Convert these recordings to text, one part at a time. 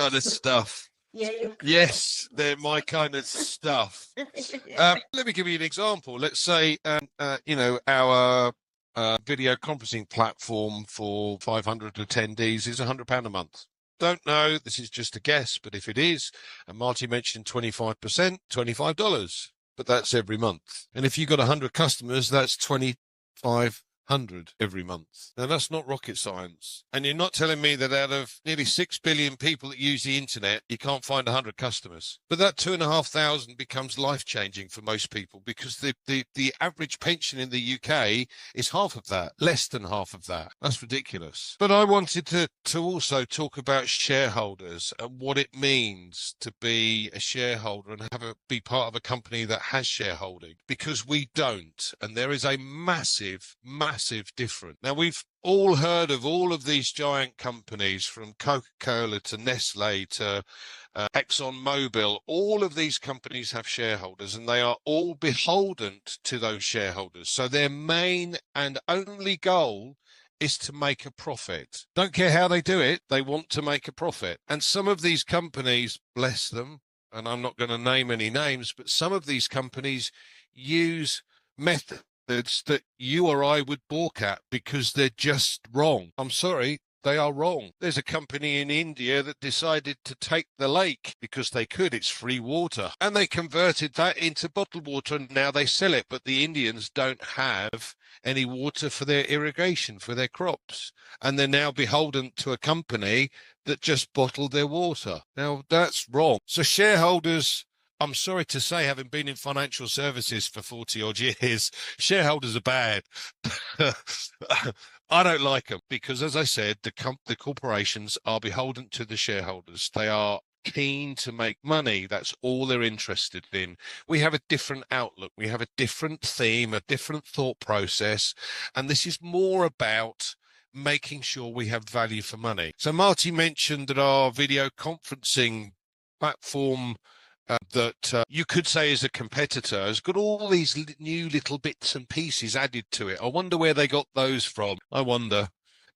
kind of stuff. Yeah. Yes, they're my kind of stuff. Let me give you an example. Let's say, our video conferencing platform for 500 attendees is £100 a month. Don't know, this is just a guess, but if it is, and Marty mentioned 25%, $25, but that's every month. And if you've got 100 customers, that's 2,500 every month. Now, that's not rocket science. And you're not telling me that out of nearly 6 billion people that use the internet, you can't find 100 customers. But that 2,500 becomes life-changing for most people, because the average pension in the UK is half of that, less than half of that. That's ridiculous. But I wanted to also talk about shareholders and what it means to be a shareholder and be part of a company that has shareholding, because we don't. And there is a massive difference. Now, we've all heard of all of these giant companies, from Coca-Cola to Nestle to ExxonMobil. All of these companies have shareholders, and they are all beholden to those shareholders. So their main and only goal is to make a profit. Don't care how they do it, they want to make a profit. And some of these companies, bless them, and I'm not going to name any names, but some of these companies use methods that you or I would balk at because they're just wrong. I'm sorry, they are wrong. There's a company in India that decided to take the lake because they could. It's free water. And they converted that into bottled water, and now they sell it. But the Indians don't have any water for their irrigation, for their crops. And they're now beholden to a company that just bottled their water. Now, that's wrong. So shareholders, I'm sorry to say, having been in financial services for 40 odd years, shareholders are bad. I don't like them because, as I said, the corporations are beholden to the shareholders. They are keen to make money. That's all they're interested in. We have a different outlook. We have a different theme, a different thought process. And this is more about making sure we have value for money. So Marty mentioned that our video conferencing platform that you could say is a competitor has got all these new little bits and pieces added to it. I wonder where they got those from. I wonder.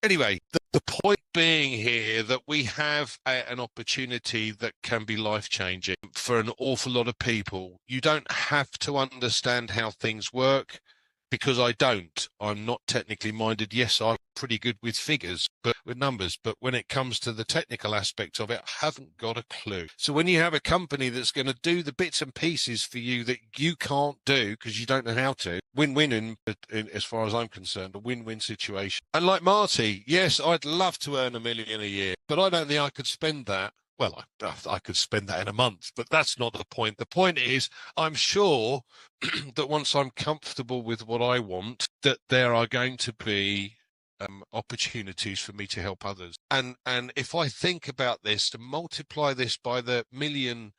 Anyway, the point being here that we have an opportunity that can be life-changing for an awful lot of people. You don't have to understand how things work, because I don't. I'm not technically minded. Yes, I'm pretty good with figures, but with numbers. But when it comes to the technical aspect of it, I haven't got a clue. So when you have a company that's going to do the bits and pieces for you that you can't do because you don't know how to, win-win as far as I'm concerned, a win-win situation. And like Marty, yes, I'd love to earn $1 million a year, but I don't think I could spend that. Well, I could spend that in a month, but that's not the point. The point is, I'm sure that once I'm comfortable with what I want, that there are going to be opportunities for me to help others. And if I think about this, to multiply this by the million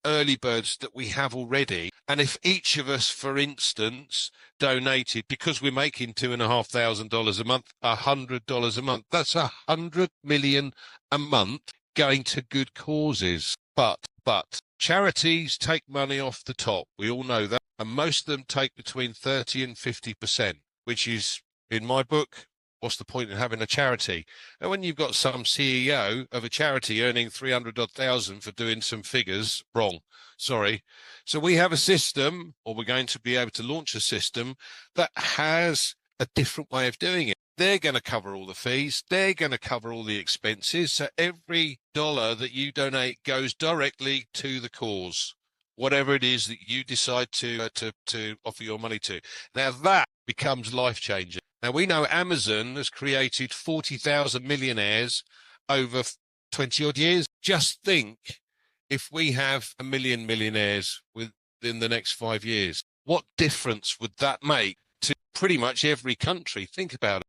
early birds that we have already, and if each of us, for instance, donated, because we're making $2,500 a month, $100 a month, that's 100 million a month going to good causes. But charities take money off the top. We all know that. And most of them take between 30 and 50%, which is, in my book, what's the point in having a charity? And when you've got some CEO of a charity earning 300,000 for doing some figures, wrong. Sorry. So we have a system, or we're going to be able to launch a system that has a different way of doing it. They're going to cover all the fees. They're going to cover all the expenses. So every dollar that you donate goes directly to the cause, whatever it is that you decide to offer your money to. Now that becomes life-changing. Now we know Amazon has created 40,000 millionaires over 20 odd years. Just think if we have 1 million millionaires within the next 5 years, what difference would that make to pretty much every country? Think about it.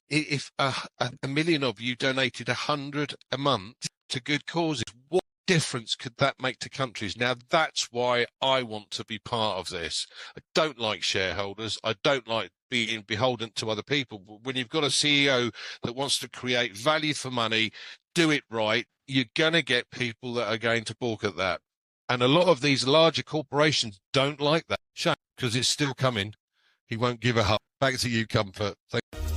If a million of you donated 100 a month to good causes, what difference could that make to countries? Now, that's why I want to be part of this. I don't like shareholders. I don't like being beholden to other people. But when you've got a CEO that wants to create value for money, do it right, you're going to get people that are going to balk at that. And a lot of these larger corporations don't like that. Shame, because it's still coming. He won't give a up. Back to you, Comfort. Thank you.